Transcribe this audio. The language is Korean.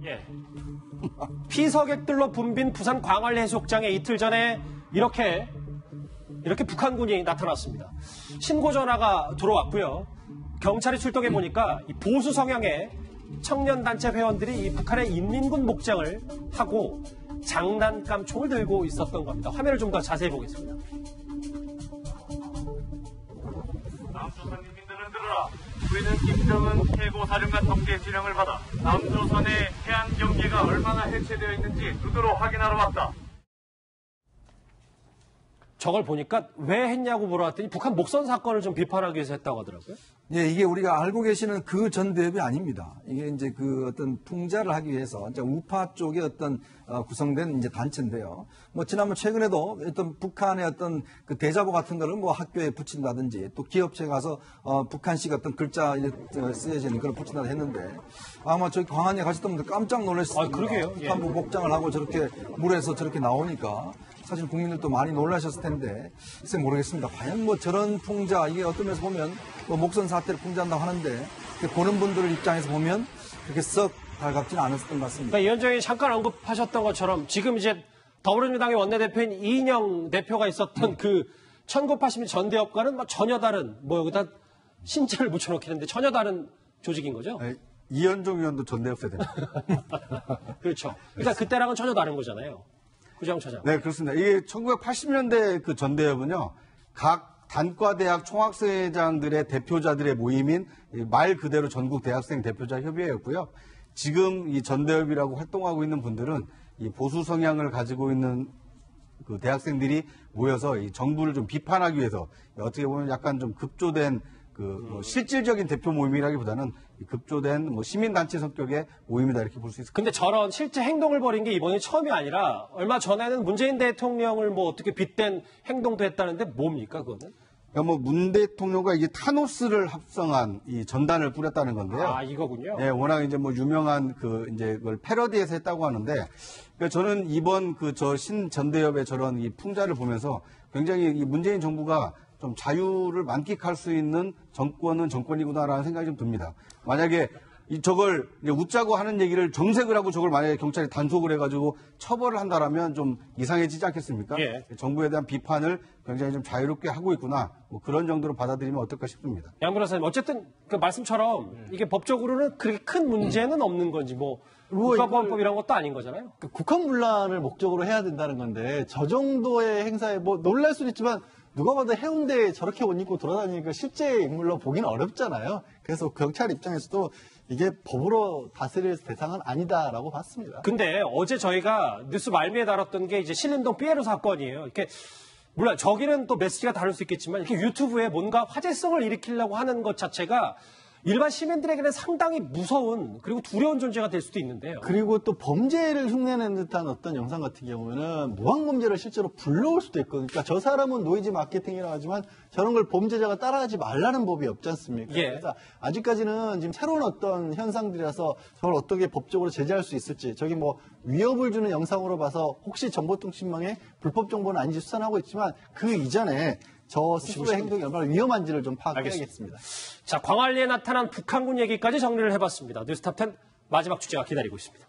예. 피서객들로 붐빈 부산 광안리 해수욕장에 이틀 전에 이렇게 북한군이 나타났습니다. 신고 전화가 들어왔고요. 경찰이 출동해 보니까 이 보수 성향의 청년단체 회원들이 이 북한의 인민군 목장을 하고 장난감 총을 들고 있었던 겁니다. 화면을 좀 더 자세히 보겠습니다. 남조선 인민들은 들으라. 우리는 김정은 최고사령관 통제 지령을 받아 남조선의 해안 경계가 얼마나 해체되어 있는지 두드러 확인하러 왔다. 저걸 보니까 왜 했냐고 물어봤더니 북한 목선 사건을 좀 비판하기 위해서 했다고 하더라고요. 예, 이게 우리가 알고 계시는 그 전대협이 아닙니다. 이게 이제 그 어떤 풍자를 하기 위해서 이제 우파 쪽의 어떤 구성된 이제 단체인데요. 뭐 지난번 최근에도 어떤 북한의 어떤 그 대자보 같은 거를 뭐 학교에 붙인다든지 또 기업체에 가서 북한식 어떤 글자 쓰여지는 그걸 붙인다 했는데 아마 저희 광안리에 가셨던 분들 깜짝 놀랐을 겁니다. 그러게요. 북한 뭐 목장을 하고 저렇게 물에서 저렇게 나오니까 사실 국민들도 많이 놀라셨을 텐데 글쎄 모르겠습니다. 과연 뭐 저런 풍자 이게 어떤 면에서 보면 뭐 목선 사태를 풍자한다고 하는데 보는 분들 입장에서 보면 그렇게 썩 달갑지는 않았던 것 같습니다. 그러니까 위원장이 잠깐 언급하셨던 것처럼 지금 이제 더불어민주당의 원내대표인 이인영 대표가 있었던 그 1980년 전대협과는 뭐 전혀 다른 뭐 여기다 신체를 붙여놓긴 했는데 전혀 다른 조직인 거죠? 네, 이현종 의원도 전대협 세대입니다. 그렇죠. 그러니까 그때랑은 전혀 다른 거잖아요. 구정 차장. 네, 그렇습니다. 이게 1980년대 그 전대협은요, 각 단과대학 총학생회장들의 대표자들의 모임인 말 그대로 전국 대학생 대표자 협의회였고요. 지금 이 전대협이라고 활동하고 있는 분들은 이 보수 성향을 가지고 있는 그 대학생들이 모여서 이 정부를 좀 비판하기 위해서 어떻게 보면 약간 좀 급조된 뭐 실질적인 대표 모임이라기보다는 급조된 뭐 시민단체 성격의 모임이다 이렇게 볼 수 있을 것 같습니다. 근데 저런 실제 행동을 벌인 게 이번이 처음이 아니라 얼마 전에는 문재인 대통령을 뭐 어떻게 빗댄 행동도 했다는데 뭡니까 그거는? 그러니까 뭐 문 대통령과 이게 타노스를 합성한 이 전단을 뿌렸다는 건데요. 아, 이거군요. 예, 워낙 이제 뭐 유명한 이제 그걸 패러디해서 했다고 하는데, 그러니까 저는 이번 저 신전대협의 저런 이 풍자를 보면서 굉장히 이 문재인 정부가 좀 자유를 만끽할 수 있는 정권은 정권이구나라는 생각이 좀 듭니다. 만약에 저걸 웃자고 하는 얘기를 정색을 하고 저걸 만약에 경찰이 단속을 해가지고 처벌을 한다라면 좀 이상해지지 않겠습니까? 예. 정부에 대한 비판을 굉장히 좀 자유롭게 하고 있구나. 뭐 그런 정도로 받아들이면 어떨까 싶습니다. 양 변호사님, 어쨌든 그 말씀처럼 이게 법적으로는 그렇게 큰 문제는 없는 건지 뭐 국가보안법 이런 것도 아닌 거잖아요. 그 국헌 문란을 목적으로 해야 된다는 건데 저 정도의 행사에 뭐 놀랄 수는 있지만 누가 봐도 해운대에 저렇게 옷 입고 돌아다니니까 실제 인물로 보기는 어렵잖아요. 그래서 경찰 입장에서도 이게 법으로 다스릴 대상은 아니다라고 봤습니다. 근데 어제 저희가 뉴스 말미에 다뤘던 게 이제 신림동 삐에로 사건이에요. 이렇게 물론 저기는 또 메시지가 다를 수 있겠지만 이렇게 유튜브에 뭔가 화제성을 일으키려고 하는 것 자체가 일반 시민들에게는 상당히 무서운 그리고 두려운 존재가 될 수도 있는데요. 그리고 또 범죄를 흉내내는 듯한 어떤 영상 같은 경우는 무항범죄를 실제로 불러올 수도 있거든요. 그러니까 저 사람은 노이즈 마케팅이라고 하지만 저런 걸 범죄자가 따라하지 말라는 법이 없지 않습니까? 예. 그래서 아직까지는 지금 새로운 어떤 현상들이라서 저걸 어떻게 법적으로 제재할 수 있을지 저기 뭐 위협을 주는 영상으로 봐서 혹시 정보통신망에 불법 정보는 아닌지 수사하고 있지만 그 이전에 저 스스로의 행동이 얼마나 위험한지를 좀 파악해야겠습니다. 자, 광안리에 나타난 북한군 얘기까지 정리를 해봤습니다. 뉴스탑10 마지막 주제가 기다리고 있습니다.